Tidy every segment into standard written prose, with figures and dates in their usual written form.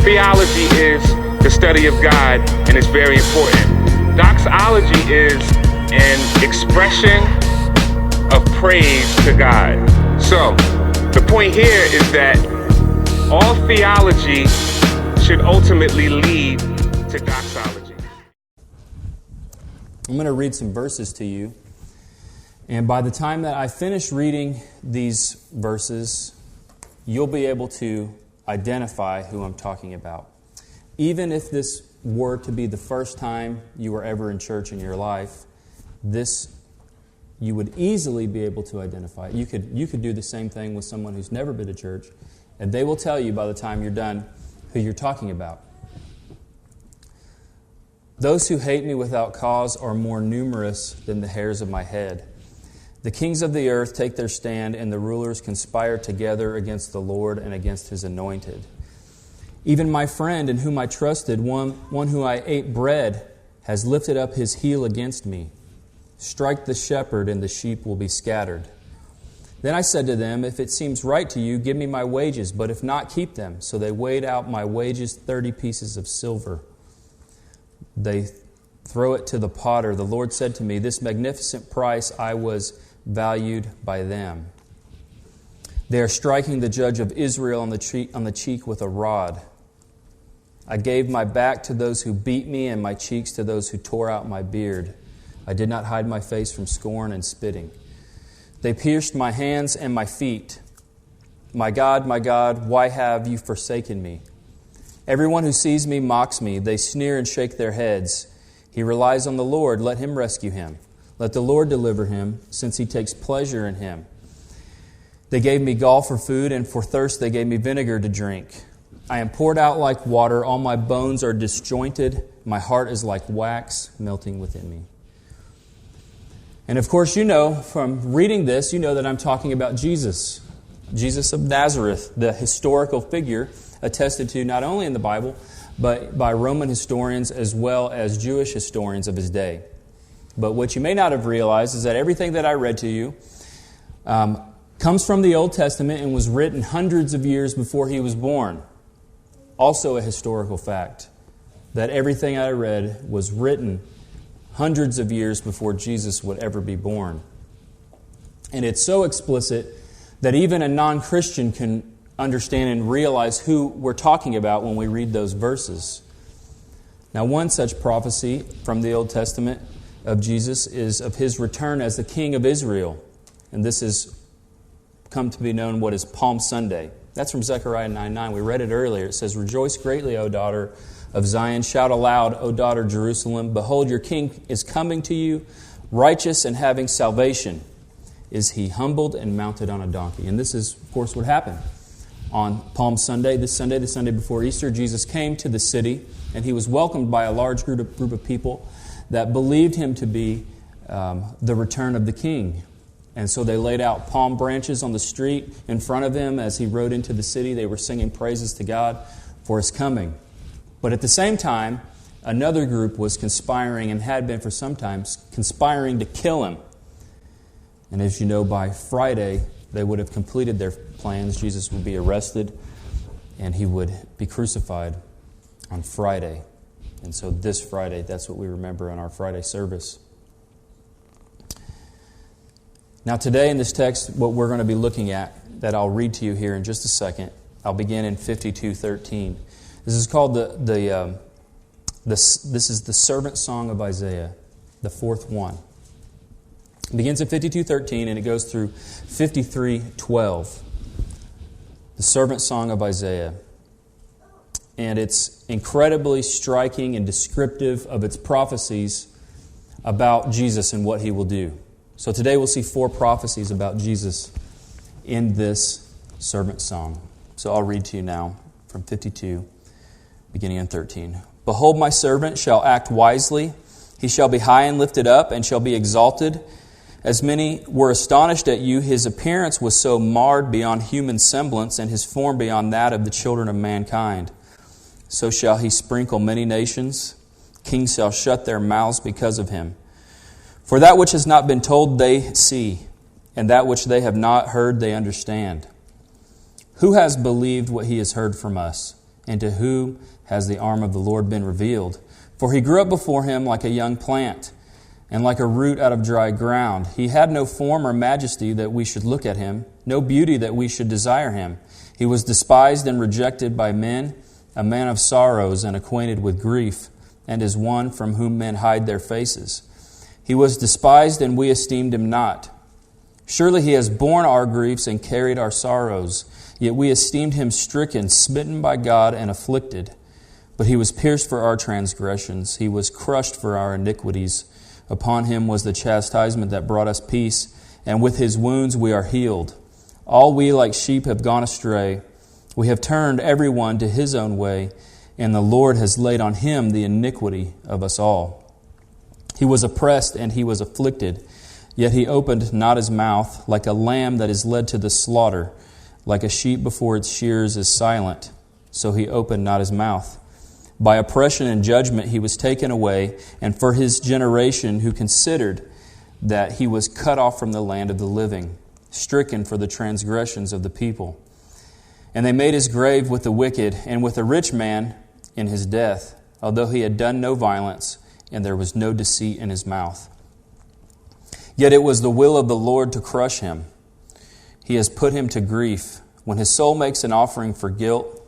Theology is the study of God, and it's very important. Doxology is an expression of praise to God. So, the point here is that all theology should ultimately lead to doxology. I'm going to read some verses to you, and by the time that I finish reading these verses, you'll be able to identify who I'm talking about. Even if this were to be the first time you were ever in church in your life, you would easily be able to identify it. You could do the same thing with someone who's never been to church, and they will tell you by the time you're done who you're talking about. Those who hate me without cause are more numerous than the hairs of my head. The kings of the earth take their stand, and the rulers conspire together against the Lord and against His anointed. Even my friend in whom I trusted, one who I ate bread, has lifted up his heel against me. Strike the shepherd, and the sheep will be scattered. Then I said to them, if it seems right to you, give me my wages, but if not, keep them. So they weighed out my wages, 30 pieces of silver. They throw it to the potter. The Lord said to me, this magnificent price I was valued by them. They are striking the judge of Israel on the cheek with a rod. I gave my back to those who beat me, and my cheeks to those who tore out my beard. I did not hide my face from scorn and spitting. They pierced my hands and my feet. My God, why have you forsaken me? Everyone who sees me mocks me. They sneer and shake their heads. He relies on the Lord. Let Him rescue him. Let the Lord deliver him, since He takes pleasure in him. They gave me gall for food, and for thirst they gave me vinegar to drink. I am poured out like water. All my bones are disjointed. My heart is like wax melting within me. And of course, you know, from reading this, you know that I'm talking about Jesus. Jesus of Nazareth, the historical figure attested to not only in the Bible, but by Roman historians as well as Jewish historians of his day. But what you may not have realized is that everything that I read to you comes from the Old Testament and was written hundreds of years before he was born. Also a historical fact, that everything I read was written hundreds of years before Jesus would ever be born. And it's so explicit that even a non-Christian can understand and realize who we're talking about when we read those verses. Now, one such prophecy from the Old Testament of Jesus is of His return as the King of Israel. And this has come to be known what is Palm Sunday. That's from Zechariah 9:9. We read it earlier. It says, rejoice greatly, O daughter of Zion. Shout aloud, O daughter Jerusalem. Behold, your king is coming to you, righteous and having salvation. Is he humbled and mounted on a donkey? And this is, of course, what happened on Palm Sunday. This Sunday, the Sunday before Easter, Jesus came to the city, and He was welcomed by a large group of people that believed Him to be the return of the King. And so they laid out palm branches on the street in front of Him as He rode into the city. They were singing praises to God for His coming. But at the same time, another group was conspiring, and had been for some time, conspiring to kill Him. And as you know, by Friday, they would have completed their plans. Jesus would be arrested, and He would be crucified on Friday. And so this Friday, that's what we remember in our Friday service. Now today in this text, what we're going to be looking at, that I'll read to you here in just a second, I'll begin in 52:13. This is called this is the servant song of Isaiah, the fourth one. It begins in 52:13 and it goes through 53:12. The servant song of Isaiah. And it's incredibly striking and descriptive of its prophecies about Jesus and what He will do. So today we'll see 4 prophecies about Jesus in this servant song. So I'll read to you now from 52, beginning in 13. Behold, my servant shall act wisely. He shall be high and lifted up, and shall be exalted. As many were astonished at you, his appearance was so marred beyond human semblance, and his form beyond that of the children of mankind. So shall he sprinkle many nations. Kings shall shut their mouths because of him. For that which has not been told they see, and that which they have not heard they understand. Who has believed what he has heard from us? and to whom has the arm of the Lord been revealed? For he grew up before him like a young plant, and like a root out of dry ground. He had no form or majesty that we should look at him, no beauty that we should desire him. He was despised and rejected by men, a man of sorrows and acquainted with grief, and as one from whom men hide their faces. He was despised, and we esteemed him not. Surely he has borne our griefs and carried our sorrows. Yet we esteemed him stricken, smitten by God, and afflicted. But he was pierced for our transgressions. He was crushed for our iniquities. Upon him was the chastisement that brought us peace, and with his wounds we are healed. All we like sheep have gone astray. We have turned every one to his own way, and the Lord has laid on him the iniquity of us all. He was oppressed and he was afflicted, yet he opened not his mouth. Like a lamb that is led to the slaughter, like a sheep before its shears is silent, so he opened not his mouth. By oppression and judgment he was taken away, and for his generation who considered that he was cut off from the land of the living, stricken for the transgressions of the people. And they made his grave with the wicked, and with a rich man in his death, although he had done no violence, and there was no deceit in his mouth. Yet it was the will of the Lord to crush him. He has put him to grief. When his soul makes an offering for guilt,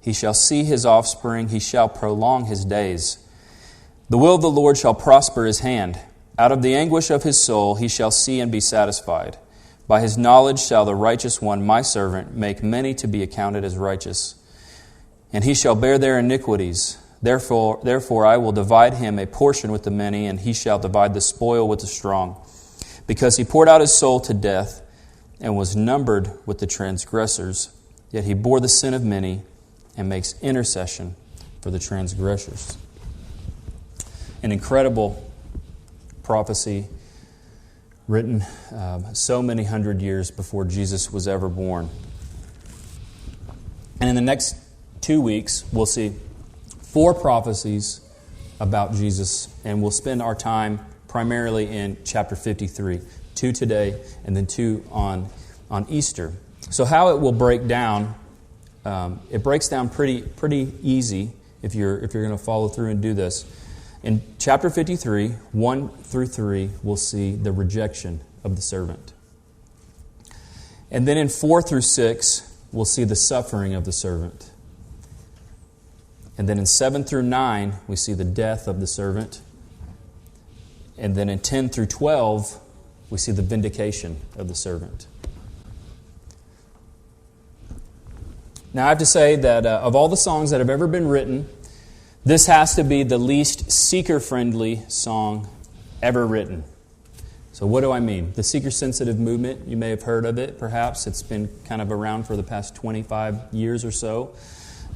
he shall see his offspring, he shall prolong his days. The will of the Lord shall prosper his hand. Out of the anguish of his soul he shall see and be satisfied. By his knowledge shall the righteous one, my servant, make many to be accounted as righteous. And he shall bear their iniquities. Therefore I will divide him a portion with the many, and he shall divide the spoil with the strong. Because he poured out his soul to death, and was numbered with the transgressors, yet he bore the sin of many, and makes intercession for the transgressors. An incredible prophecy written so many hundred years before Jesus was ever born. And in the next 2 weeks, we'll see 4 prophecies about Jesus, and we'll spend our time primarily in chapter 53, 2 today, and then 2 on Easter. So how it will break down, it breaks down pretty easy if you're going to follow through and do this. In chapter 53, 1 through 3, we'll see the rejection of the servant. And then in 4 through 6, we'll see the suffering of the servant. And then in 7 through 9, we see the death of the servant. And then in 10 through 12, we see the vindication of the servant. Now I have to say that of all the songs that have ever been written, this has to be the least seeker-friendly song ever written. So what do I mean? The seeker-sensitive movement, you may have heard of it, perhaps. It's been kind of around for the past 25 years or so.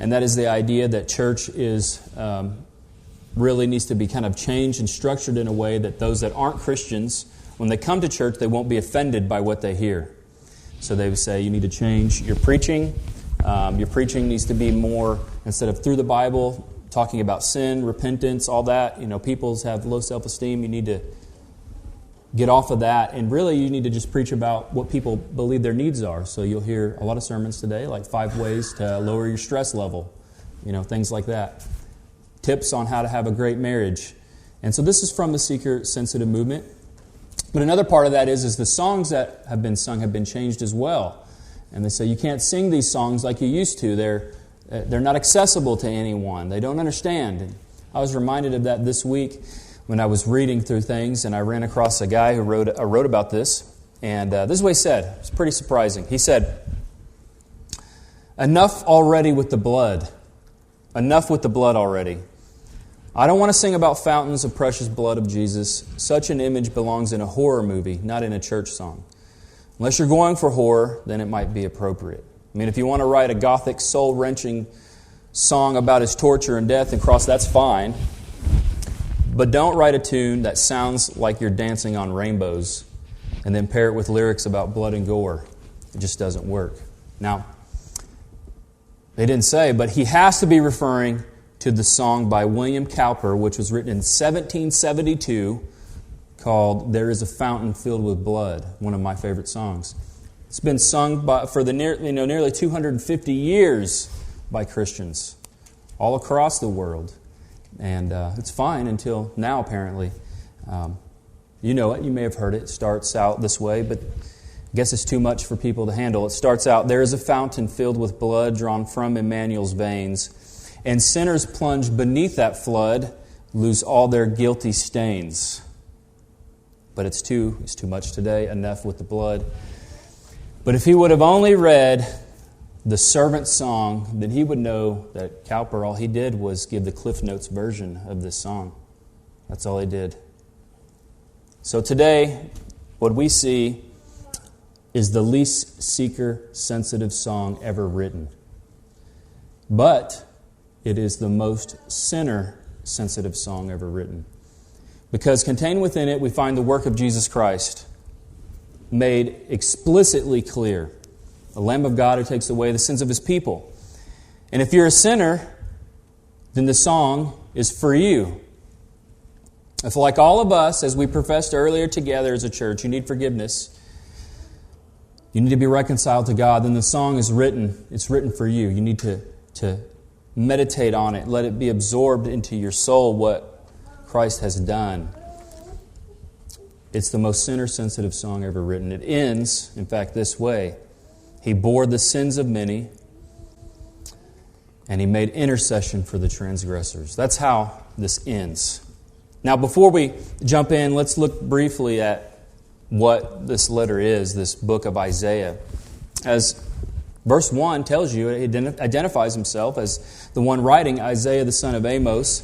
And that is the idea that church is really needs to be kind of changed and structured in a way that those that aren't Christians, when they come to church, they won't be offended by what they hear. So they would say, you need to change your preaching. Your preaching needs to be more, instead of through the Bible, talking about sin, repentance, all that. You know, people have low self-esteem. You need to get off of that. And really, you need to just preach about what people believe their needs are. So you'll hear a lot of sermons today, like 5 ways to lower your stress level. You know, things like that. Tips on how to have a great marriage. And so this is from the seeker-sensitive movement. But another part of that is the songs that have been sung have been changed as well. And they say you can't sing these songs like you used to. They're not accessible to anyone. They don't understand. And I was reminded of that this week when I was reading through things, and I ran across a guy who wrote about this. And this is what he said. It's pretty surprising. He said, "Enough already with the blood. Enough with the blood already. I don't want to sing about fountains of precious blood of Jesus. Such an image belongs in a horror movie, not in a church song. Unless you're going for horror, then it might be appropriate. I mean, if you want to write a gothic, soul-wrenching song about his torture and death and cross, that's fine. But don't write a tune that sounds like you're dancing on rainbows and then pair it with lyrics about blood and gore. It just doesn't work." Now, they didn't say, but he has to be referring to the song by William Cowper, which was written in 1772, called "There is a Fountain Filled with Blood," one of my favorite songs. It's been sung for the nearly 250 years by Christians. all across the world. And it's fine until now, apparently. You know it. You may have heard it. It starts out this way, but I guess it's too much for people to handle. It starts out, there is a fountain filled with blood drawn from Emmanuel's veins, and sinners plunged beneath that flood lose all their guilty stains. But it's too much today. Enough with the blood. But if he would have only read the servant song, then he would know that Cowper, all he did was give the Cliff Notes version of this song. That's all he did. So today, what we see is the least seeker-sensitive song ever written. But it is the most sinner-sensitive song ever written. Because contained within it, we find the work of Jesus Christ made explicitly clear. The Lamb of God who takes away the sins of His people. And if you're a sinner, then the song is for you. If, like all of us, as we professed earlier together as a church, you need forgiveness, you need to be reconciled to God, then the song is written. It's written for you. You need to meditate on it. Let it be absorbed into your soul what Christ has done. It's the most sinner-sensitive song ever written. It ends, in fact, this way. He bore the sins of many, and He made intercession for the transgressors. That's how this ends. Now, before we jump in, let's look briefly at what this letter is, this book of Isaiah. As verse 1 tells you, he identifies himself as the one writing, Isaiah the son of Amos.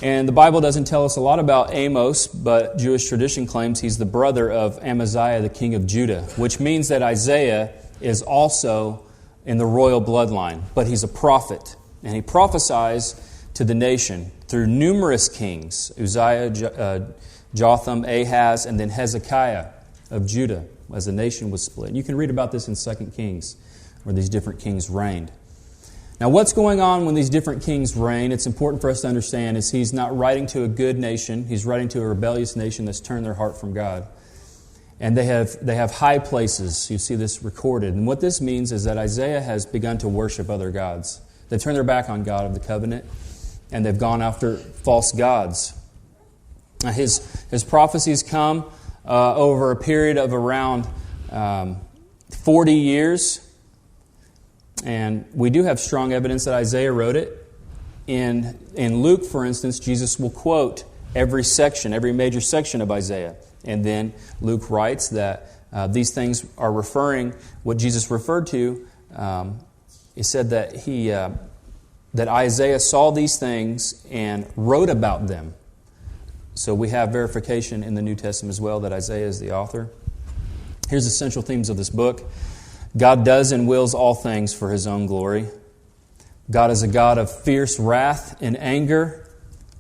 And the Bible doesn't tell us a lot about Amos, but Jewish tradition claims he's the brother of Amaziah, the king of Judah, which means that Isaiah is also in the royal bloodline. But he's a prophet, and he prophesies to the nation through numerous kings, Uzziah, Jotham, Ahaz, and then Hezekiah of Judah, as the nation was split. You can read about this in 2 Kings, where these different kings reigned. Now, what's going on when these different kings reign, it's important for us to understand, is he's not writing to a good nation. He's writing to a rebellious nation that's turned their heart from God. And they have high places. You see this recorded. And what this means is that Isaiah has begun to worship other gods. They've turned their back on God of the covenant, and they've gone after false gods. Now, his prophecies come over a period of around 40 years. And we do have strong evidence that Isaiah wrote it. In Luke, for instance, Jesus will quote every major section of Isaiah. And then Luke writes that these things are referring, what Jesus referred to, he said that that Isaiah saw these things and wrote about them. So we have verification in the New Testament as well that Isaiah is the author. Here's the central themes of this book. God does and wills all things for His own glory. God is a God of fierce wrath and anger,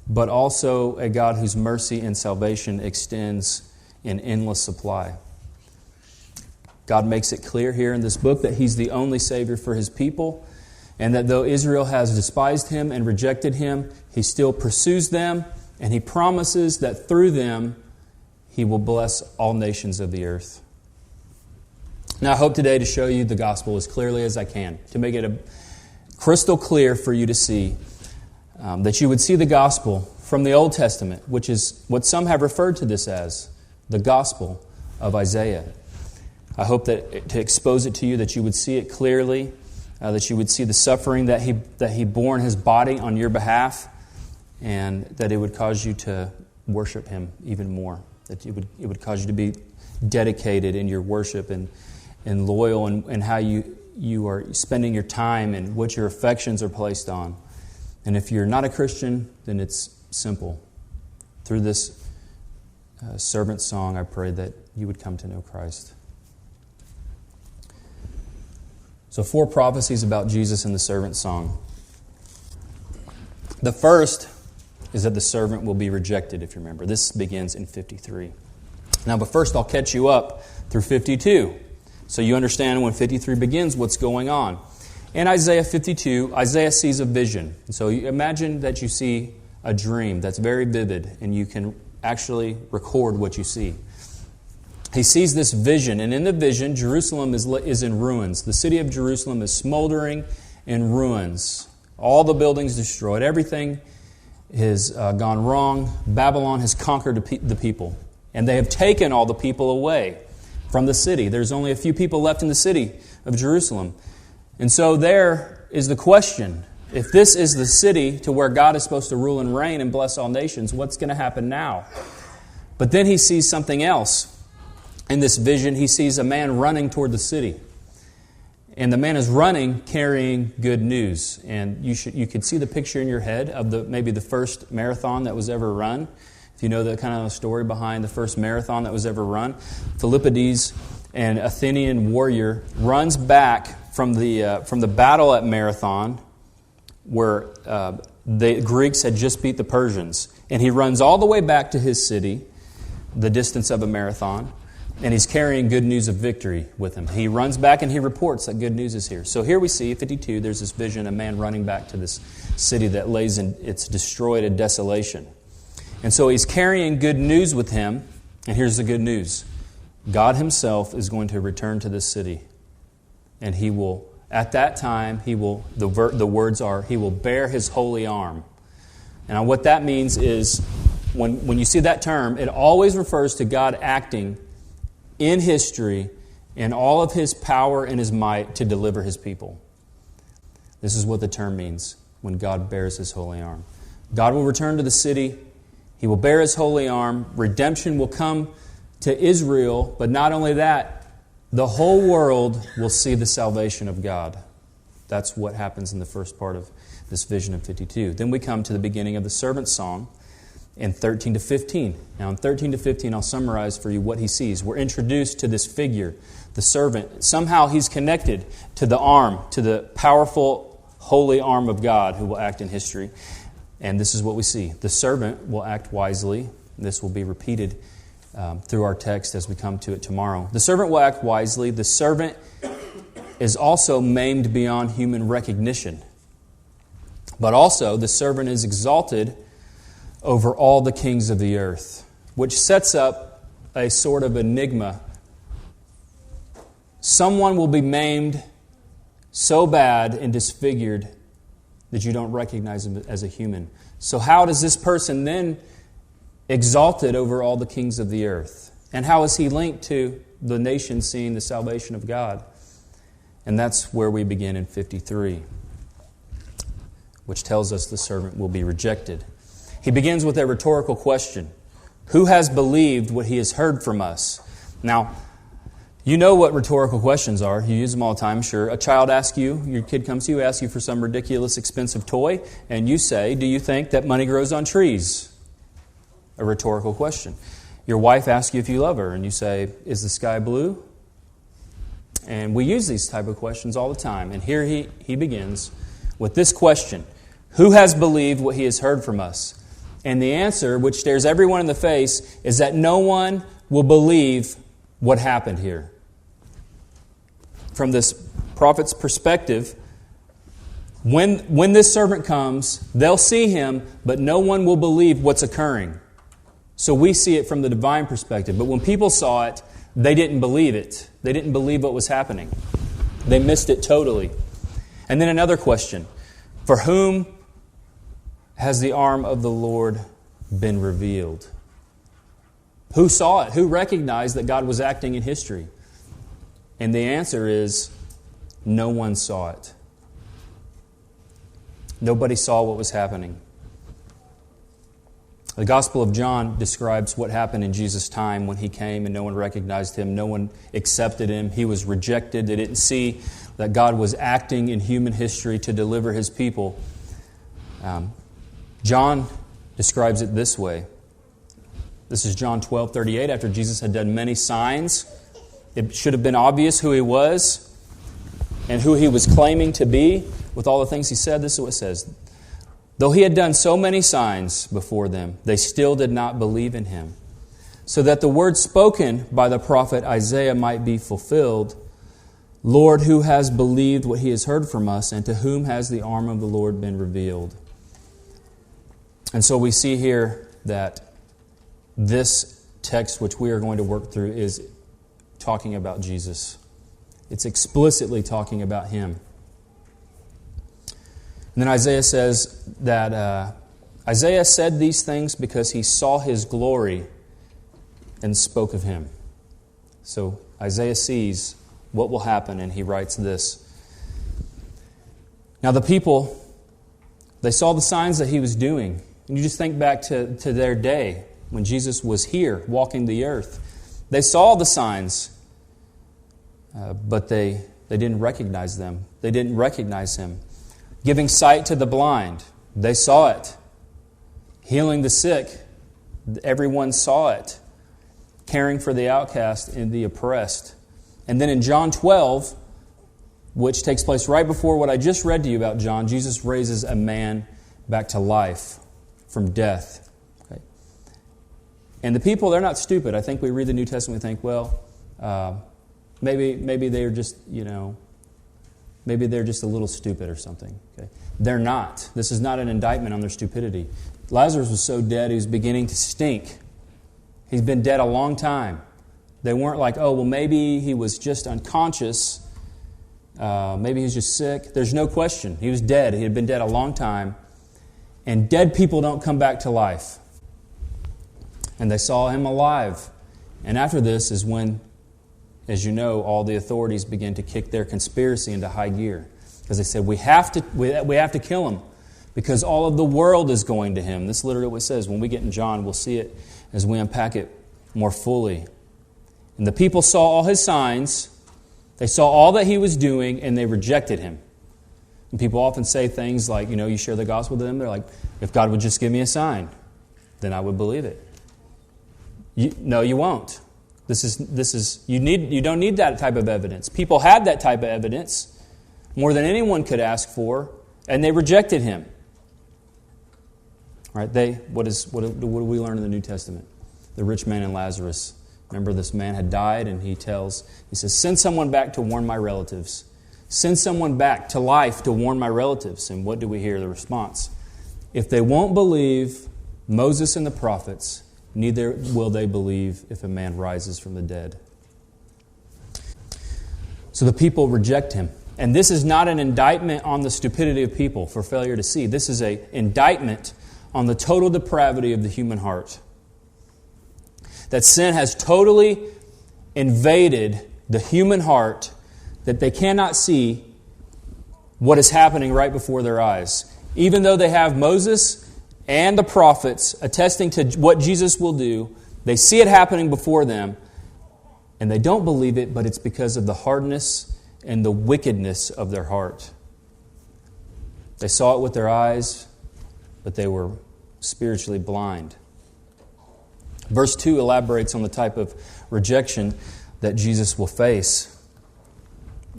but also a God whose mercy and salvation extends in endless supply. God makes it clear here in this book that He's the only Savior for His people, and that though Israel has despised Him and rejected Him, He still pursues them, and He promises that through them He will bless all nations of the earth. Now, I hope today to show you the gospel as clearly as I can, to make it crystal clear for you to see, that you would see the gospel from the Old Testament, which is what some have referred to this as, the gospel of Isaiah. I hope that to expose it to you, that you would see it clearly, that you would see the suffering that he bore in His body on your behalf, and that it would cause you to worship Him even more, that it would cause you to be dedicated in your worship and loyal and how you are spending your time and what your affections are placed on. And if you're not a Christian, then it's simple. Through this servant song, I pray that you would come to know Christ. So 4 prophecies about Jesus in the servant song. The first is that the servant will be rejected, if you remember. This begins in 53. Now, but first I'll catch you up through 52. So you understand when 53 begins what's going on. In Isaiah 52, Isaiah sees a vision. So you imagine that you see a dream that's very vivid, and you can actually record what you see. He sees this vision, and in the vision, Jerusalem is in ruins. The city of Jerusalem is smoldering in ruins. All the buildings destroyed. Everything has gone wrong. Babylon has conquered the people. And they have taken all the people away from the city. There's only a few people left in the city of Jerusalem. And so there is the question. If this is the city to where God is supposed to rule and reign and bless all nations, what's going to happen now? But then he sees something else. In this vision, he sees a man running toward the city. And the man is running, carrying good news. And you could see the picture in your head of maybe the first marathon that was ever run. If you know the kind of story behind the first marathon that was ever run, Philippides, an Athenian warrior, runs back from the battle at Marathon, where the Greeks had just beat the Persians. And he runs all the way back to his city, the distance of a marathon, and he's carrying good news of victory with him. He runs back and he reports that good news is here. So here we see, 52, there's this vision, a man running back to this city that lays in its destroyed and desolation. And so he's carrying good news with him, and here's the good news. God himself is going to return to this city, and he will, at that time, the words are, he will bear his holy arm. And what that means is, when you see that term, it always refers to God acting in history in all of his power and his might to deliver his people. This is what the term means, when God bears his holy arm. God will return to the city. He will bear his holy arm. Redemption will come to Israel, but not only that, the whole world will see the salvation of God. That's what happens in the first part of this vision of 52. Then we come to the beginning of the servant song in 13 to 15. Now in 13 to 15, I'll summarize for you what he sees. We're introduced to this figure, the servant. Somehow he's connected to the arm, to the powerful, holy arm of God who will act in history. And this is what we see. The servant will act wisely. This will be repeated through our text as we come to it tomorrow. The servant will act wisely. The servant is also maimed beyond human recognition. But also, the servant is exalted over all the kings of the earth, which sets up a sort of enigma. Someone will be maimed so bad and disfigured that you don't recognize him as a human. So how does this person then exalted over all the kings of the earth? And how is he linked to the nation seeing the salvation of God? And that's where we begin in 53, which tells us the servant will be rejected. He begins with a rhetorical question. Who has believed what he has heard from us? Now, you know what rhetorical questions are. You use them all the time, sure. A child asks you, your kid comes to you, asks you for some ridiculous expensive toy, and you say, do you think that money grows on trees? A rhetorical question. Your wife asks you if you love her, and you say, is the sky blue? And we use these type of questions all the time. And here he begins with this question. Who has believed what he has heard from us? And the answer, which stares everyone in the face, is that no one will believe what happened here. From this prophet's perspective, when this servant comes, they'll see him, but no one will believe what's occurring. So we see it from the divine perspective. But when people saw it, they didn't believe it. They didn't believe what was happening. They missed it totally. And then another question. For whom has the arm of the Lord been revealed? Who saw it? Who recognized that God was acting in history? And the answer is, no one saw it. Nobody saw what was happening. The Gospel of John describes what happened in Jesus' time when he came and no one recognized him. No one accepted him. He was rejected. They didn't see that God was acting in human history to deliver his people. John describes it this way. This is John 12:38. After Jesus had done many signs, it should have been obvious who he was and who he was claiming to be with all the things he said. This is what it says. Though he had done so many signs before them, they still did not believe in him. So that the word spoken by the prophet Isaiah might be fulfilled, Lord, who has believed what he has heard from us, and to whom has the arm of the Lord been revealed? And so we see here that this text, which we are going to work through, is talking about Jesus. It's explicitly talking about him. And then Isaiah says that Isaiah said these things because he saw his glory and spoke of him. So Isaiah sees what will happen, and he writes this. Now the people, they saw the signs that he was doing. And you just think back to their day when Jesus was here walking the earth. They saw the signs, but they didn't recognize them. They didn't recognize him. Giving sight to the blind, they saw it. Healing the sick, everyone saw it. Caring for the outcast and the oppressed. And then in John 12, which takes place right before what I just read to you about John, Jesus raises a man back to life from death. Okay. And the people, they're not stupid. I think we read the New Testament and think, well, maybe they're just, maybe they're just a little stupid or something. Okay. They're not. This is not an indictment on their stupidity. Lazarus was so dead he was beginning to stink. He's been dead a long time. They weren't like, oh, well, maybe he was just unconscious. Maybe he was just sick. There's no question. He was dead. He had been dead a long time. And dead people don't come back to life. And they saw him alive. And after this is when, as you know, all the authorities began to kick their conspiracy into high gear. Because they said, we have to kill him. Because all of the world is going to him. This is literally what it says. When we get in John, we'll see it as we unpack it more fully. And the people saw all his signs. They saw all that he was doing, and they rejected him. And people often say things like, you share the gospel with them. They're like, if God would just give me a sign, then I would believe it. No, you won't. You don't need that type of evidence. People had that type of evidence more than anyone could ask for, and they rejected him. Right? What do we learn in the New Testament? The rich man and Lazarus. Remember, this man had died, and he says, send someone back to warn my relatives. Send someone back to life to warn my relatives. And what do we hear? The response. If they won't believe Moses and the prophets, neither will they believe if a man rises from the dead. So the people reject him. And this is not an indictment on the stupidity of people for failure to see. This is an indictment on the total depravity of the human heart. That sin has totally invaded the human heart, that they cannot see what is happening right before their eyes. Even though they have Moses and the prophets attesting to what Jesus will do, they see it happening before them, and they don't believe it, but it's because of the hardness and the wickedness of their heart. They saw it with their eyes, but they were spiritually blind. Verse 2 elaborates on the type of rejection that Jesus will face.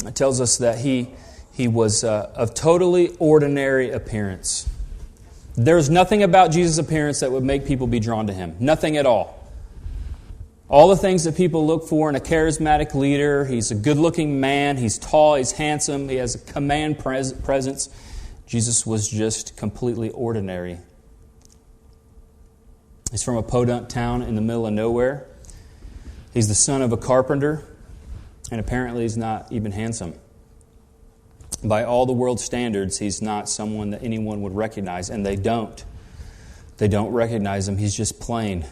It tells us that he was of totally ordinary appearance. There's nothing about Jesus' appearance that would make people be drawn to him. Nothing at all. All the things that people look for in a charismatic leader. He's a good-looking man. He's tall. He's handsome. He has a command presence. Jesus was just completely ordinary. He's from a podunk town in the middle of nowhere. He's the son of a carpenter, and apparently he's not even handsome. By all the world's standards, he's not someone that anyone would recognize, and they don't. They don't recognize him. He's just plain.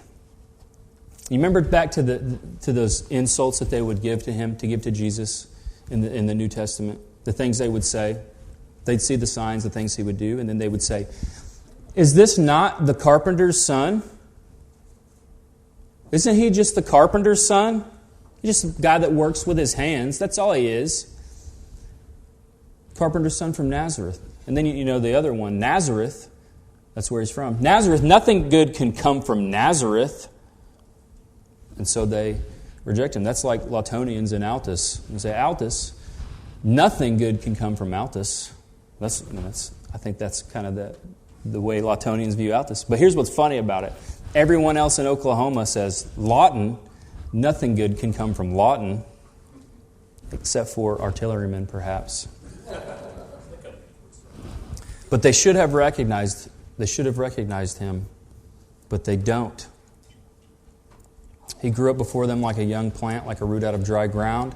You remember back to those insults that they would give to him, to give to Jesus in the New Testament? The things they would say. They'd see the signs, the things he would do, and then they would say, "Is this not the carpenter's son? Isn't he just the carpenter's son? He's just a guy that works with his hands. That's all he is. Carpenter's son from Nazareth." And then you know the other one, Nazareth. That's where he's from. Nazareth, nothing good can come from Nazareth. And so they reject him. That's like Lautonians and Altus. You say, Altus, nothing good can come from Altus. I think that's kind of the way Lautonians view Altus. But here's what's funny about it. Everyone else in Oklahoma says, Lawton, nothing good can come from Lawton, except for artillerymen, perhaps. But they should have recognized him, but they don't. He grew up before them like a young plant, like a root out of dry ground.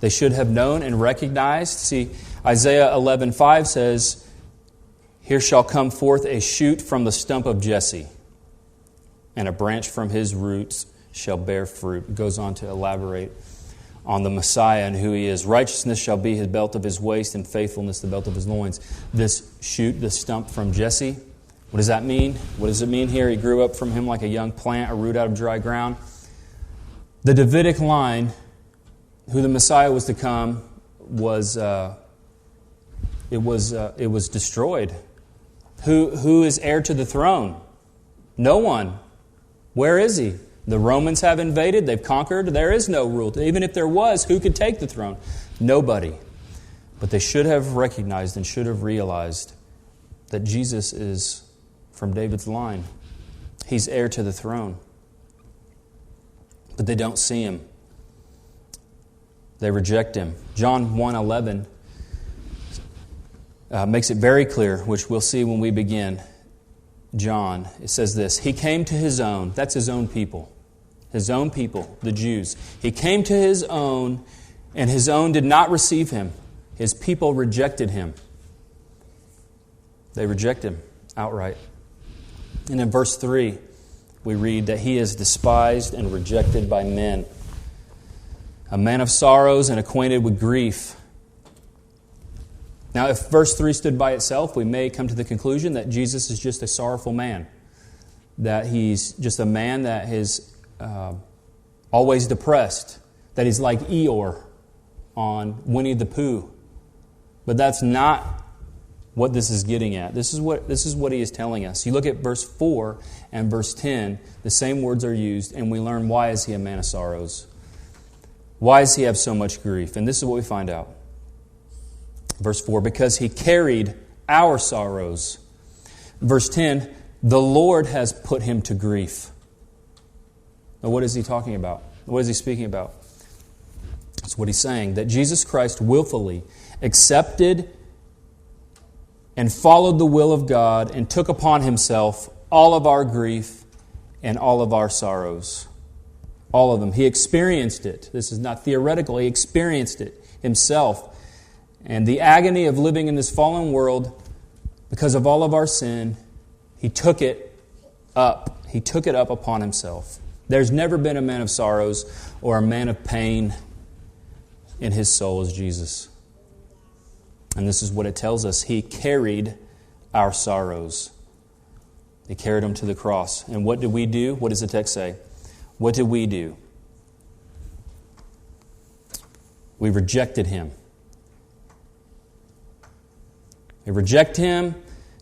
They should have known and recognized. See, Isaiah 11:5 says, Here shall come forth a shoot from the stump of Jesse, and a branch from his roots shall bear fruit. It goes on to elaborate on the Messiah and who he is. Righteousness shall be his belt of his waist, and faithfulness the belt of his loins. This shoot, this stump from Jesse, what does that mean? What does it mean here? He grew up from him like a young plant, a root out of dry ground. The Davidic line, who the Messiah was to come, was destroyed. Who is heir to the throne? No one. Where is he? The Romans have invaded. They've conquered. There is no rule. Even if there was, who could take the throne? Nobody. But they should have recognized and should have realized that Jesus is from David's line. He's heir to the throne. But they don't see him. They reject him. John 1:11 makes it very clear, which we'll see when we begin. John, it says this, he came to his own, that's his own people, the Jews. He came to his own, and his own did not receive him. His people rejected him. They reject him outright. And in verse 3, we read that he is despised and rejected by men, a man of sorrows and acquainted with grief. Now, if verse 3 stood by itself, we may come to the conclusion that Jesus is just a sorrowful man, that he's just a man that is always depressed, that he's like Eeyore on Winnie the Pooh. But that's not what this is getting at. This is what he is telling us. You look at verse 4 and verse 10, the same words are used, and we learn why is he a man of sorrows? Why does he have so much grief? And this is what we find out. Verse 4, because he carried our sorrows. Verse 10, the Lord has put him to grief. Now, what is he talking about? What is he speaking about? That's what he's saying, that Jesus Christ willfully accepted and followed the will of God and took upon himself all of our grief and all of our sorrows. All of them. He experienced it. This is not theoretical. He experienced it himself. And the agony of living in this fallen world, because of all of our sin, he took it up. He took it up upon himself. There's never been a man of sorrows or a man of pain in his soul as Jesus. And this is what it tells us. He carried our sorrows. He carried them to the cross. And what did we do? What does the text say? What did we do? We rejected him. They reject him.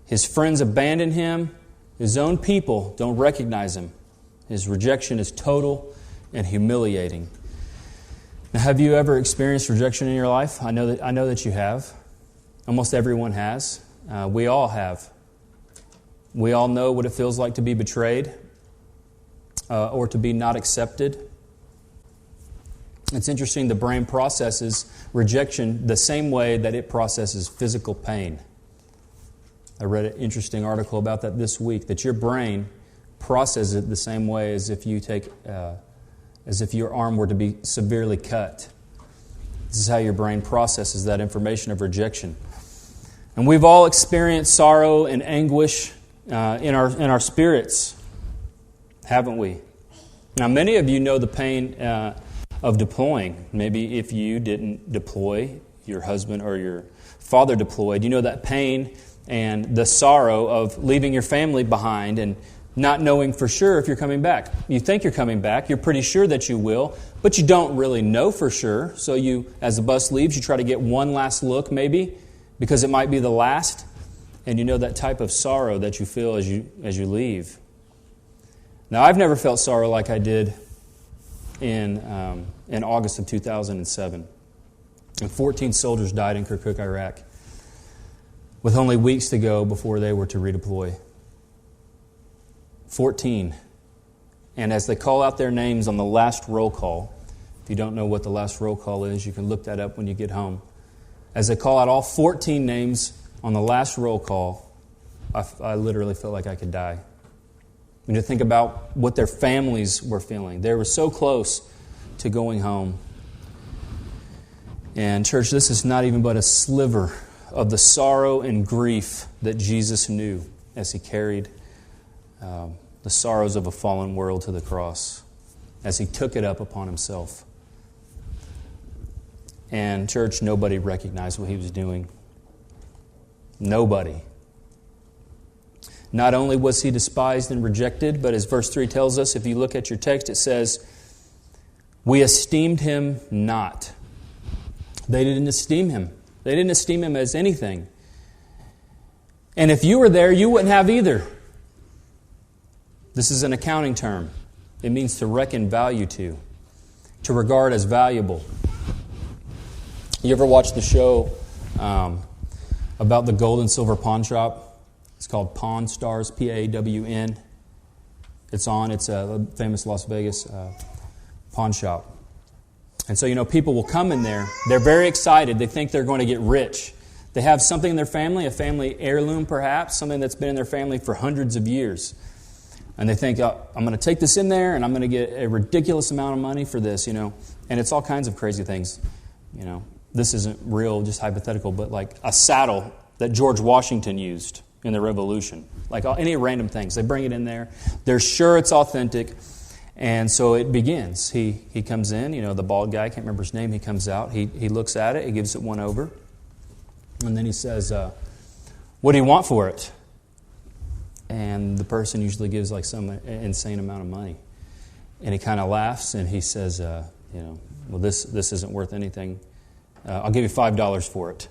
His friends abandon him. His own people don't recognize him. His rejection is total and humiliating. Now, have you ever experienced rejection in your life? I know that you have. Almost everyone has. We all have. We all know what it feels like to be betrayed or to be not accepted. It's interesting, the brain processes rejection the same way that it processes physical pain. I read an interesting article about that this week, that your brain processes it the same way as if your arm were to be severely cut. This is how your brain processes that information of rejection. And we've all experienced sorrow and anguish in our spirits, haven't we? Now, many of you know the pain of deploying. Maybe if you didn't deploy, your husband or your father deployed, you know that pain and the sorrow of leaving your family behind and not knowing for sure if you're coming back. You think you're coming back, you're pretty sure that you will, but you don't really know for sure. So you, as the bus leaves, you try to get one last look maybe, because it might be the last, and you know that type of sorrow that you feel as you leave. Now, I've never felt sorrow like I did in August of 2007. And 14 soldiers died in Kirkuk, Iraq, with only weeks to go before they were to redeploy. 14. And as they call out their names on the last roll call, if you don't know what the last roll call is, you can look that up when you get home. As they call out all 14 names on the last roll call, I literally felt like I could die. When you think about what their families were feeling, they were so close to going home. And church, this is not even but a sliver of the sorrow and grief that Jesus knew as he carried the sorrows of a fallen world to the cross, as he took it up upon himself. And church, nobody recognized what he was doing. Nobody. Not only was he despised and rejected, but as verse 3 tells us, if you look at your text, it says, we esteemed him not. They didn't esteem him. They didn't esteem him as anything. And if you were there, you wouldn't have either. This is an accounting term. It means to reckon value to regard as valuable. You ever watch the show about the gold and silver pawn shop? It's called Pawn Stars, P-A-W-N. It's a famous Las Vegas pawn shop. And so, people will come in there. They're very excited. They think they're going to get rich. They have something in their family, a family heirloom perhaps, something that's been in their family for hundreds of years. And they think, I'm going to take this in there and I'm going to get a ridiculous amount of money for this, And it's all kinds of crazy things, This isn't real, just hypothetical, but like a saddle that George Washington used in the Revolution. Like any random things. They bring it in there. They're sure it's authentic. And so it begins. He comes in, the bald guy, I can't remember his name, he comes out, he looks at it, he gives it one over. And then he says, what do you want for it? And the person usually gives like some insane amount of money. And he kind of laughs and he says, well, this isn't worth anything. I'll give you $5 for it.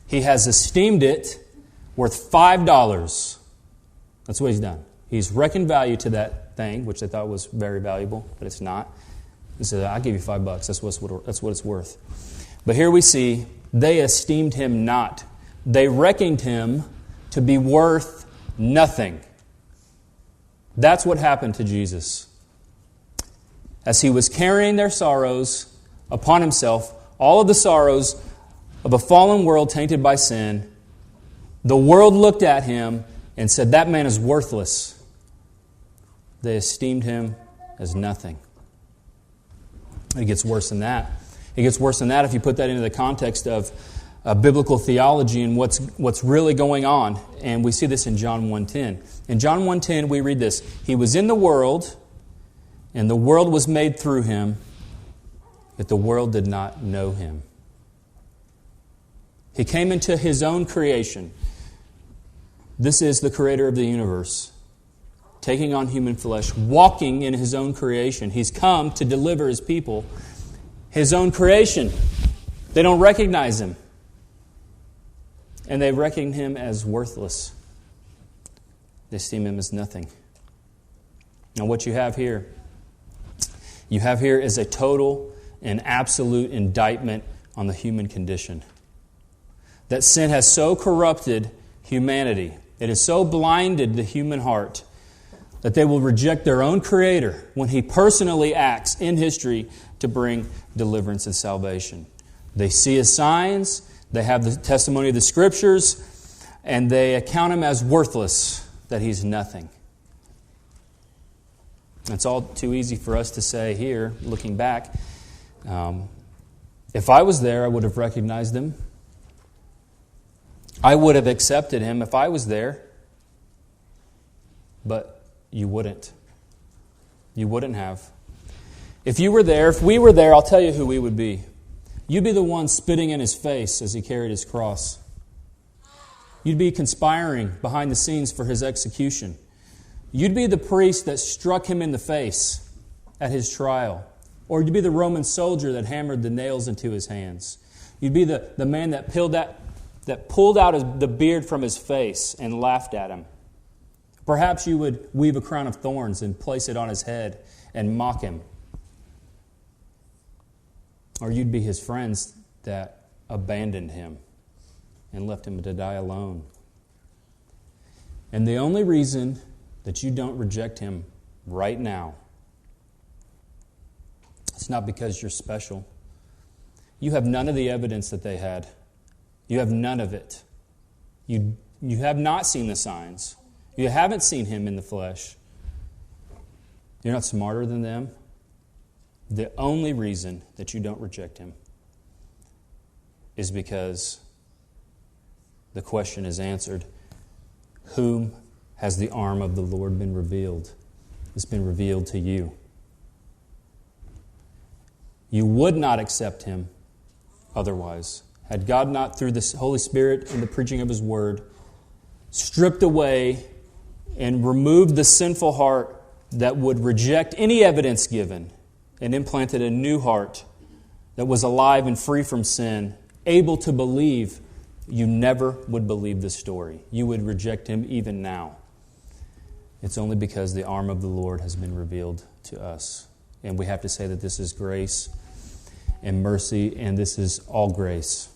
He has esteemed it worth $5. That's what he's done. He's reckoned value to that thing, which they thought was very valuable, but it's not. He said, I'll give you $5. That's what it's worth. But here we see, they esteemed him not. They reckoned him to be worth nothing. That's what happened to Jesus. As he was carrying their sorrows upon himself, all of the sorrows of a fallen world tainted by sin, the world looked at him and said, that man is worthless. They esteemed him as nothing. It gets worse than that. It gets worse than that if you put that into the context of biblical theology and what's really going on. And we see this in John 1:10. In John 1:10 we read this. He was in the world, and the world was made through him, yet the world did not know him. He came into his own creation. This is the creator of the universe, taking on human flesh, walking in his own creation. He's come to deliver his people, his own creation. They don't recognize him. And they reckon him as worthless. They esteem him as nothing. Now what you have here is a total and absolute indictment on the human condition. That sin has so corrupted humanity, it has so blinded the human heart, that they will reject their own Creator when He personally acts in history to bring deliverance and salvation. They see His signs, they have the testimony of the Scriptures, and they account Him as worthless, that He's nothing. It's all too easy for us to say here, looking back. If I was there, I would have recognized Him. I would have accepted Him if I was there. But you wouldn't. You wouldn't have. If you were there, if we were there, I'll tell you who we would be. You'd be the one spitting in His face as He carried His cross. You'd be conspiring behind the scenes for His execution. You'd be the priest that struck Him in the face at His trial. Or you'd be the Roman soldier that hammered the nails into His hands. You'd be the man that pulled out the beard from His face and laughed at Him. Perhaps you would weave a crown of thorns and place it on His head and mock Him. Or you'd be His friends that abandoned Him and left Him to die alone. And the only reason that you don't reject Him right now, it's not because you're special. You have none of the evidence that they had. You have none of it. You have not seen the signs. You haven't seen Him in the flesh. You're not smarter than them. The only reason that you don't reject Him is because the question is answered. Whom has the arm of the Lord been revealed? It's been revealed to you. You would not accept Him otherwise. Had God not, through the Holy Spirit and the preaching of His Word, stripped away and removed the sinful heart that would reject any evidence given and implanted a new heart that was alive and free from sin, able to believe, you never would believe this story. You would reject Him even now. It's only because the arm of the Lord has been revealed to us. And we have to say that this is grace and mercy, and this is all grace.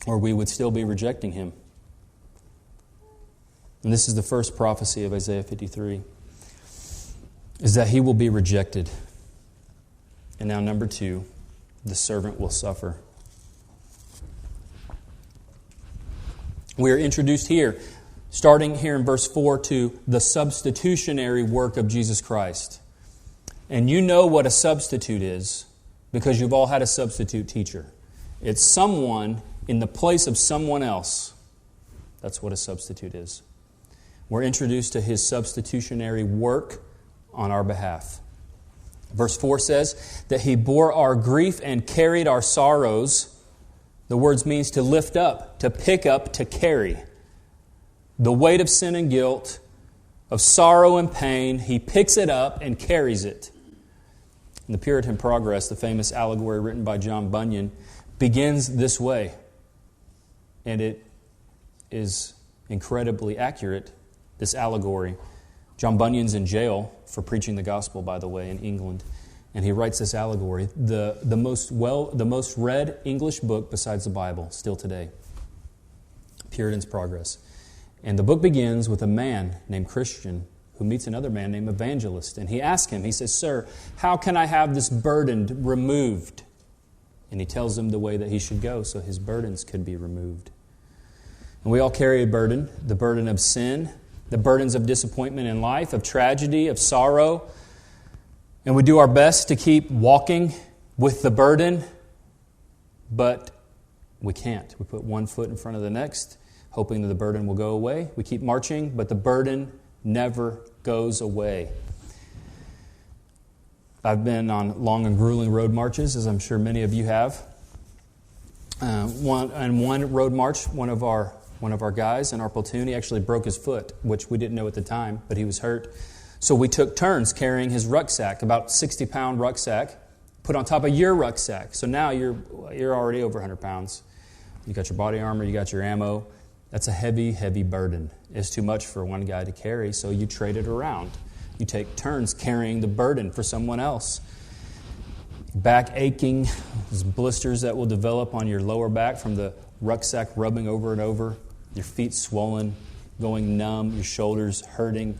Or we would still be rejecting Him. And this is the first prophecy of Isaiah 53, is that He will be rejected. And now number 2, the servant will suffer. We are introduced here, starting here in verse 4, to the substitutionary work of Jesus Christ. And you know what a substitute is because you've all had a substitute teacher. It's someone in the place of someone else. That's what a substitute is. We're introduced to His substitutionary work on our behalf. Verse 4 says that He bore our grief and carried our sorrows. The words means to lift up, to pick up, to carry. The weight of sin and guilt, of sorrow and pain, He picks it up and carries it. In the Puritan Progress, the famous allegory written by John Bunyan, begins this way. And it is incredibly accurate, this allegory. John Bunyan's in jail for preaching the gospel, by the way, in England. And he writes this allegory, the most read English book besides the Bible, still today. Puritan's Progress. And the book begins with a man named Christian who meets another man named Evangelist. And he asks him, he says, "Sir, how can I have this burden removed?" And he tells him the way that he should go so his burdens could be removed. And we all carry a burden, the burden of sin, the burdens of disappointment in life, of tragedy, of sorrow. And we do our best to keep walking with the burden, but we can't. We put one foot in front of the next, hoping that the burden will go away. We keep marching, but the burden never goes away. I've been on long and grueling road marches, as I'm sure many of you have. One road march, one of our guys in our platoon, he actually broke his foot, which we didn't know at the time, but he was hurt. So we took turns carrying his rucksack, about 60-pound rucksack, put on top of your rucksack. So now you're already over 100 pounds. You got your body armor, you got your ammo. That's a heavy, heavy burden. It's too much for one guy to carry, so you trade it around. You take turns carrying the burden for someone else. Back aching, there's blisters that will develop on your lower back from the rucksack rubbing over and over. Your feet swollen, going numb, your shoulders hurting.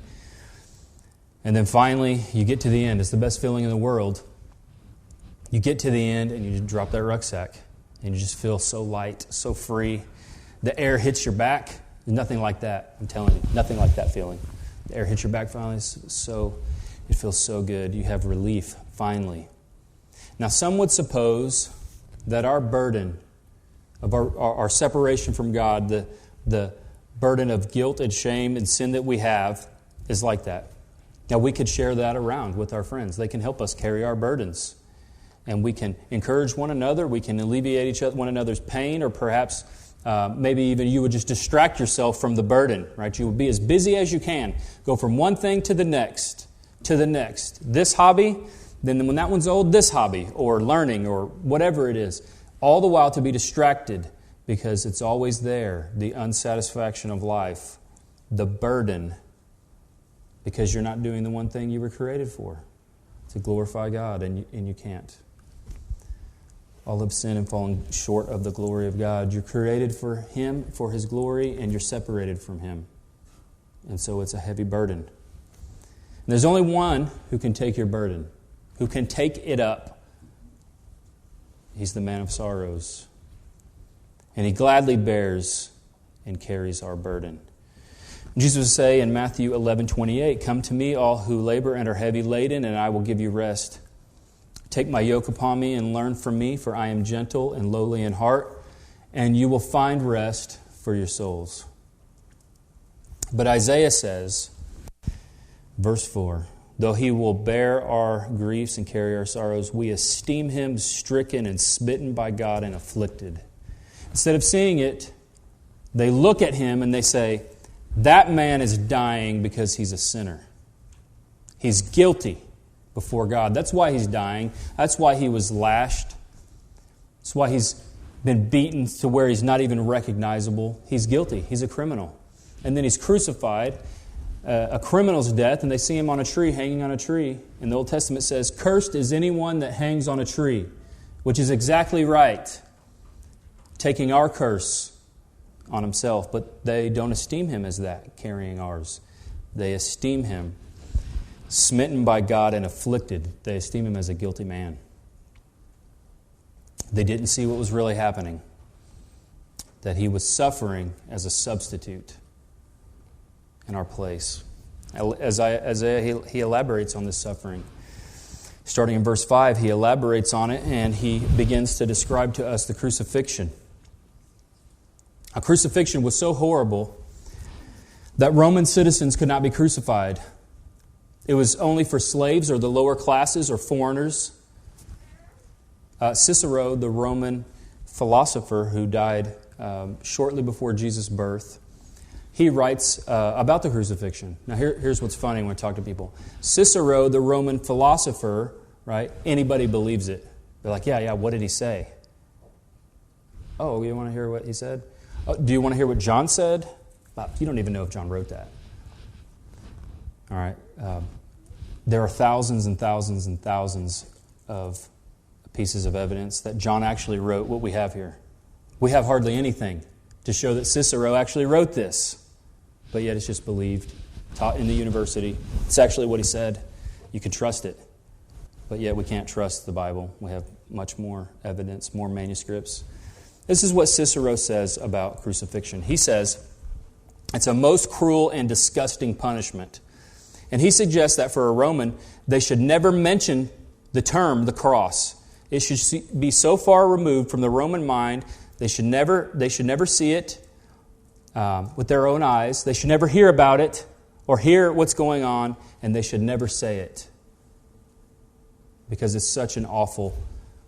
And then finally, you get to the end. It's the best feeling in the world. You get to the end and you just drop that rucksack. And you just feel so light, so free. The air hits your back. There's nothing like that. I'm telling you, nothing like that feeling. The air hits your back finally. It feels so good. You have relief finally. Now, some would suppose that our burden of our separation from God, the burden of guilt and shame and sin that we have, is like that. Now, we could share that around with our friends. They can help us carry our burdens. And we can encourage one another. We can alleviate one another's pain, or perhaps maybe even you would just distract yourself from the burden, right? You would be as busy as you can. Go from one thing to the next, This hobby, then when that one's old, this hobby, or learning, or whatever it is. All the while to be distracted because it's always there, the unsatisfaction of life, the burden, because you're not doing the one thing you were created for, to glorify God, and you can't. All have sinned and fallen short of the glory of God. You're created for Him, for His glory, and you're separated from Him. And so it's a heavy burden. And there's only one who can take your burden, who can take it up. He's the man of sorrows. And He gladly bears and carries our burden. Jesus would say in Matthew 11:28, "Come to me, all who labor and are heavy laden, and I will give you rest. Take my yoke upon me and learn from me, for I am gentle and lowly in heart, and you will find rest for your souls. But Isaiah says, verse 4, though he will bear our griefs and carry our sorrows, we esteem him stricken and smitten by God and afflicted. Instead of seeing it, they look at him and they say, that man is dying because he's a sinner. He's guilty before God. That's why he's dying. That's why he was lashed. That's why he's been beaten to where he's not even recognizable. He's guilty. He's a criminal. And then he's crucified, a criminal's death, and they see him on a tree, hanging on a tree. And the Old Testament says, cursed is anyone that hangs on a tree, which is exactly right, taking our curse on himself. But they don't esteem him as that, carrying ours. They esteem him smitten by God and afflicted. They esteem him as a guilty man. They didn't see what was really happening, that he was suffering as a substitute in our place. As he elaborates on this suffering. Starting in verse 5, he elaborates on it and he begins to describe to us the crucifixion. A crucifixion was so horrible that Roman citizens could not be crucified. It was only for slaves or the lower classes or foreigners. Cicero, the Roman philosopher who died shortly before Jesus' birth, he writes about the crucifixion. Now here's what's funny when I talk to people. Cicero, the Roman philosopher, right? Anybody believes it. They're like, yeah, what did he say? Oh, you want to hear what he said? Oh, do you want to hear what John said? You don't even know if John wrote that. All right. There are thousands and thousands and thousands of pieces of evidence that John actually wrote what we have here. We have hardly anything to show that Cicero actually wrote this. But yet it's just believed, taught in the university. It's actually what he said. You can trust it. But yet we can't trust the Bible. We have much more evidence, more manuscripts. This is what Cicero says about crucifixion. He says, it's a most cruel and disgusting punishment. And he suggests that for a Roman, they should never mention the term, the cross. It should be so far removed from the Roman mind, they should never see it with their own eyes. They should never hear about it or hear what's going on, and they should never say it because it's such an awful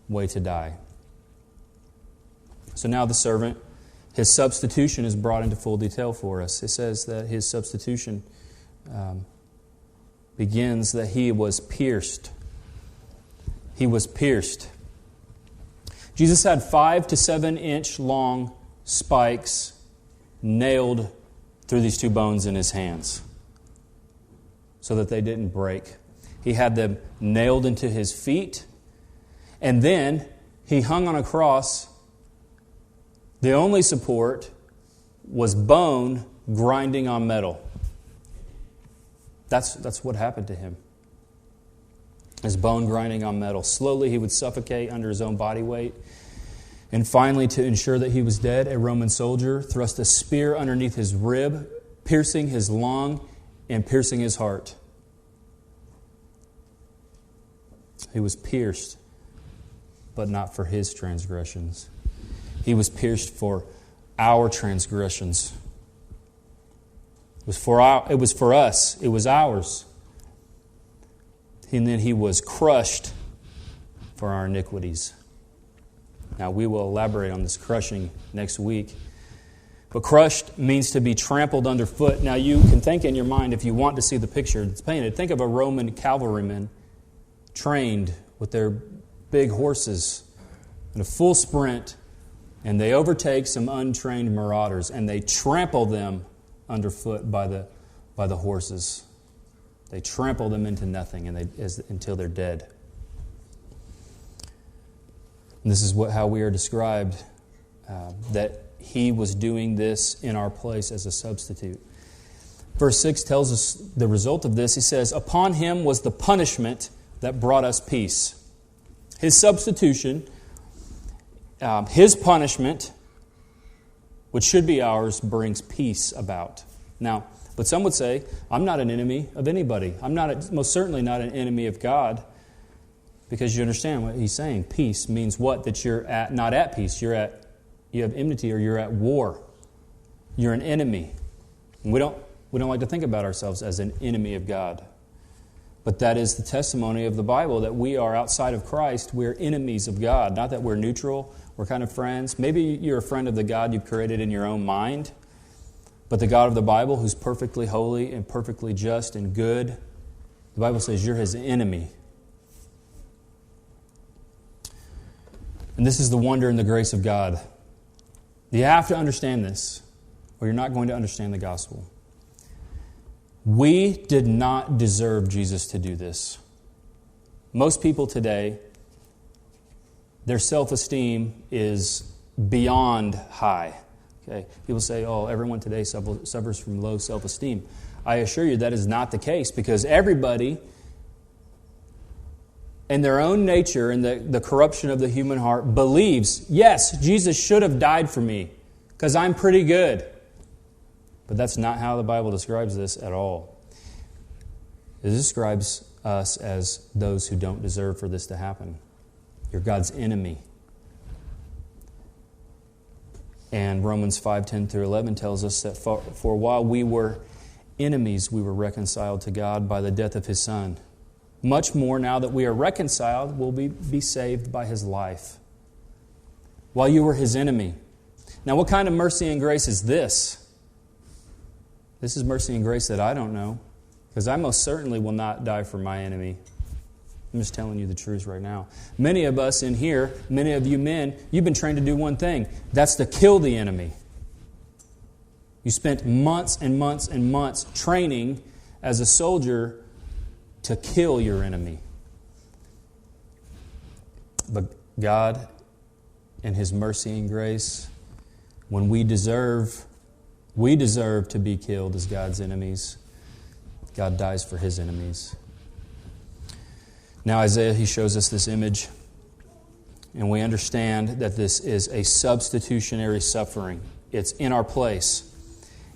way to die. So now the servant, his substitution is brought into full detail for us. It says that his substitution begins that he was pierced. He was pierced. Jesus had 5 to 7 inch long spikes nailed through these 2 bones in his hands so that they didn't break. He had them nailed into his feet, and then he hung on a cross. The only support was bone grinding on metal. That's what happened to him. His bone grinding on metal. Slowly he would suffocate under his own body weight. And finally, to ensure that he was dead, a Roman soldier thrust a spear underneath his rib, piercing his lung and piercing his heart. He was pierced, but not for his transgressions. He was pierced for our transgressions. It was for us. It was ours. And then he was crushed for our iniquities. Now, we will elaborate on this crushing next week. But crushed means to be trampled underfoot. Now, you can think in your mind, if you want to see the picture that's painted, think of a Roman cavalryman trained with their big horses in a full sprint, and they overtake some untrained marauders, and they trample them underfoot by the horses. They trample them into nothing until they're dead. And this is how we are described, that he was doing this in our place as a substitute. Verse 6 tells us the result of this. He says, upon him was the punishment that brought us peace. His substitution, his punishment, which should be ours, brings peace about. Now, but some would say, I'm not an enemy of anybody. I'm most certainly not an enemy of God. Because you understand what he's saying. Peace means what? That you're not at peace. You're at you have enmity or you're at war. You're an enemy. And we don't like to think about ourselves as an enemy of God. But that is the testimony of the Bible, that we are outside of Christ. We're enemies of God. Not that we're neutral. We're kind of friends. Maybe you're a friend of the God you've created in your own mind. But the God of the Bible, who's perfectly holy and perfectly just and good, the Bible says you're His enemy. And this is the wonder and the grace of God. You have to understand this, or you're not going to understand the gospel. We did not deserve Jesus to do this. Most people today, their self-esteem is beyond high. Okay? People say, oh, everyone today suffers from low self-esteem. I assure you that is not the case, because everybody, in their own nature and the corruption of the human heart, believes, yes, Jesus should have died for me because I'm pretty good. But that's not how the Bible describes this at all. It describes us as those who don't deserve for this to happen. You're God's enemy. And Romans 5:10 through 11 tells us that for while we were enemies, we were reconciled to God by the death of His Son. Much more, now that we are reconciled, we'll be saved by His life. While you were His enemy. Now, what kind of mercy and grace is this? This is mercy and grace that I don't know, because I most certainly will not die for my enemy. I'm just telling you the truth right now. Many of us in here, many of you men, you've been trained to do one thing. That's to kill the enemy. You spent months and months and months training as a soldier to kill your enemy. But God, in His mercy and grace, when we deserve to be killed as God's enemies, God dies for His enemies. Now Isaiah, he shows us this image, and we understand that this is a substitutionary suffering. It's in our place,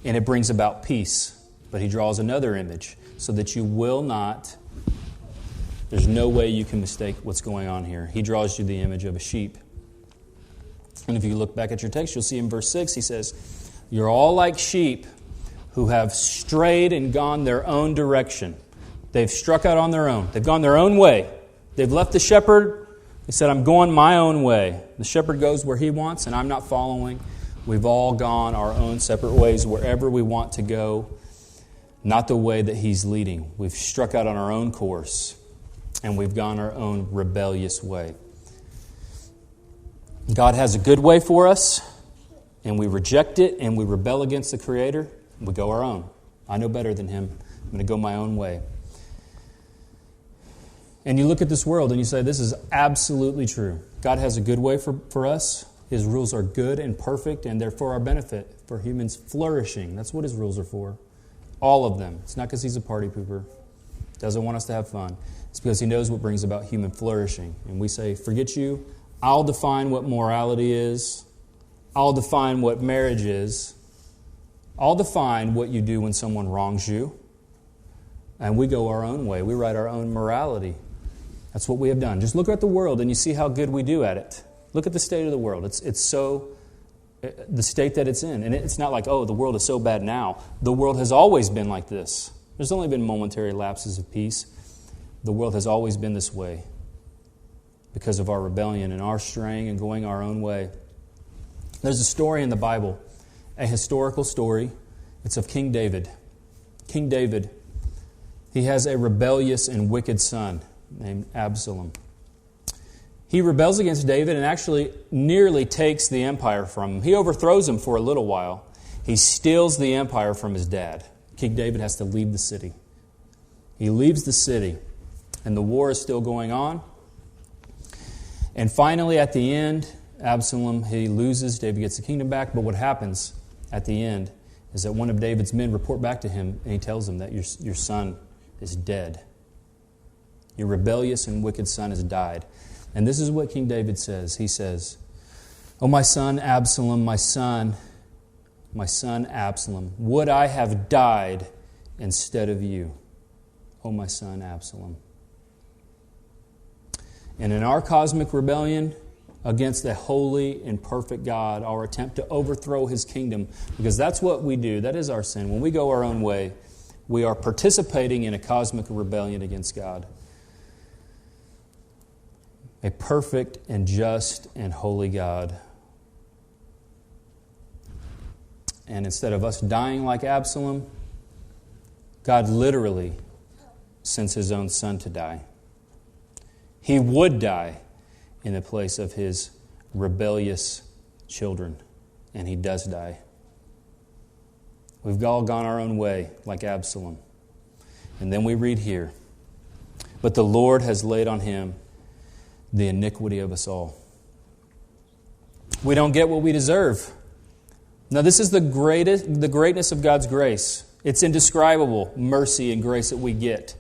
and it brings about peace. But he draws another image so that you will not, there's no way you can mistake what's going on here. He draws you the image of a sheep. And if you look back at your text, you'll see in verse 6, he says, you're all like sheep who have strayed and gone their own direction. They've struck out on their own. They've gone their own way. They've left the shepherd. They said, I'm going my own way. The shepherd goes where he wants, and I'm not following. We've all gone our own separate ways wherever we want to go, not the way that He's leading. We've struck out on our own course, and we've gone our own rebellious way. God has a good way for us, and we reject it, and we rebel against the Creator. We go our own. I know better than Him. I'm going to go my own way. And you look at this world and you say, this is absolutely true. God has a good way for us. His rules are good and perfect, and they're for our benefit, for humans flourishing. That's what His rules are for. All of them. It's not because He's a party pooper. Doesn't want us to have fun. It's because He knows what brings about human flourishing. And we say, forget you. I'll define what morality is. I'll define what marriage is. I'll define what you do when someone wrongs you. And we go our own way. We write our own morality. That's what we have done. Just look at the world and you see how good we do at it. Look at the state of the world. It's so, the state that it's in. And it's not like, oh, the world is so bad now. The world has always been like this. There's only been momentary lapses of peace. The world has always been this way because of our rebellion and our straying and going our own way. There's a story in the Bible, a historical story. It's of King David. King David, he has a rebellious and wicked son named Absalom. He rebels against David and actually nearly takes the empire from him. He overthrows him for a little while. He steals the empire from his dad. King David has to leave the city. He leaves the city, and the war is still going on. And finally, at the end, Absalom, he loses. David gets the kingdom back. But what happens at the end is that one of David's men report back to him, and he tells him that your son is dead. Your rebellious and wicked son has died. And this is what King David says. He says, "Oh, my son Absalom, my son Absalom, would I have died instead of you? Oh, my son Absalom." And in our cosmic rebellion, against a holy and perfect God, our attempt to overthrow His kingdom, because that's what we do. That is our sin. When we go our own way, we are participating in a cosmic rebellion against God. A perfect and just and holy God. And instead of us dying like Absalom, God literally sends His own Son to die. He would die in the place of His rebellious children, and He does die. We've all gone our own way like Absalom. And then we read here, but the Lord has laid on Him the iniquity of us all. We don't get what we deserve. Now, this is the greatness of God's grace. It's indescribable mercy and grace that we get.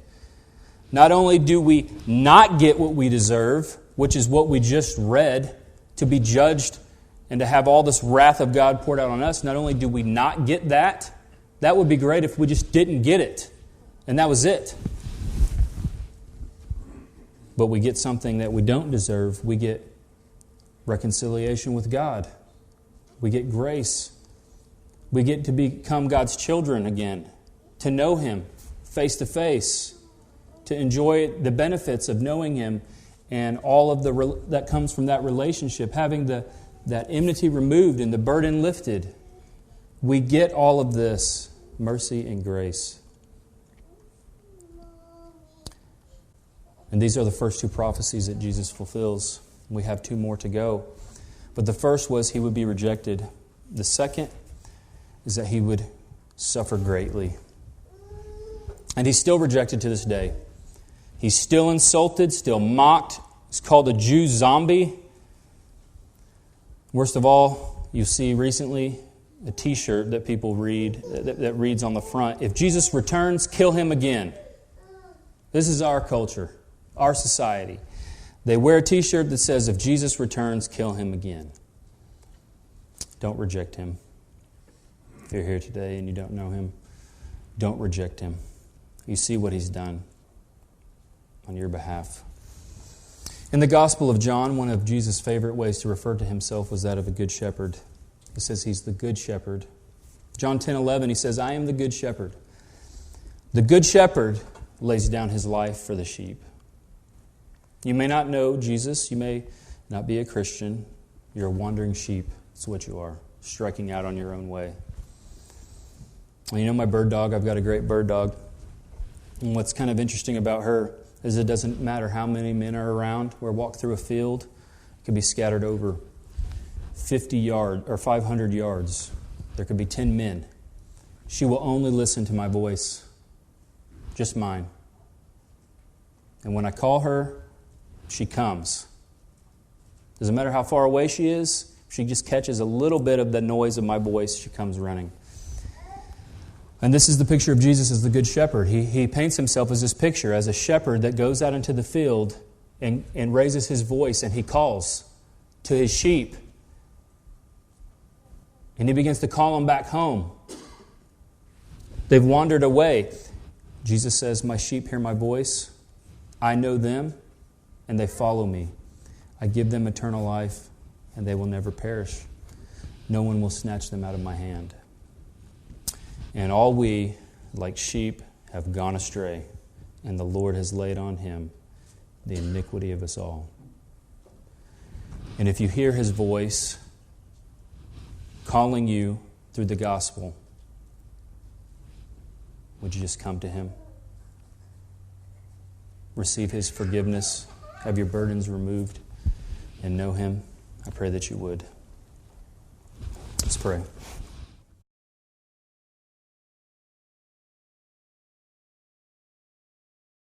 Not only do we not get what we deserve, which is what we just read, to be judged and to have all this wrath of God poured out on us, not only do we not get that, that would be great if we just didn't get it, and that was it. But we get something that we don't deserve. We get reconciliation with God. We get grace. We get to become God's children again, to know Him face to face, to enjoy the benefits of knowing Him and all of that comes from that relationship, having that enmity removed and the burden lifted. We get all of this mercy and grace. And these are the first two prophecies that Jesus fulfills. We have two more to go. But the first was He would be rejected. The second is that He would suffer greatly. And He's still rejected to this day. He's still insulted, still mocked. He's called a Jew zombie. Worst of all, you see recently a t-shirt that people read that reads on the front, "If Jesus returns, kill Him again." This is our culture, our society. They wear a t-shirt that says, "If Jesus returns, kill Him again." Don't reject Him. If you're here today and you don't know Him, don't reject Him. You see what He's done on your behalf. In the Gospel of John, one of Jesus' favorite ways to refer to Himself was that of a good shepherd. He says He's the good shepherd. John 10:11, He says, "I am the good shepherd." The good shepherd lays down His life for the sheep. You may not know Jesus. You may not be a Christian. You're a wandering sheep. That's what you are, striking out on your own way. And you know my bird dog? I've got a great bird dog. And what's kind of interesting about her is it doesn't matter how many men are around. We'll walk through a field. It could be scattered over 50 yards or 500 yards. There could be 10 men. She will only listen to my voice, just mine. And when I call her, she comes. Doesn't matter how far away she is. If she just catches a little bit of the noise of my voice, she comes running. And this is the picture of Jesus as the Good Shepherd. He paints Himself as this picture, as a shepherd that goes out into the field and raises his voice and He calls to His sheep. And He begins to call them back home. They've wandered away. Jesus says, "My sheep hear my voice. I know them, and they follow me. I give them eternal life, and they will never perish. No one will snatch them out of my hand." And all we, like sheep, have gone astray, and the Lord has laid on Him the iniquity of us all. And if you hear His voice calling you through the gospel, would you just come to Him? Receive His forgiveness, have your burdens removed, and know Him? I pray that you would. Let's pray.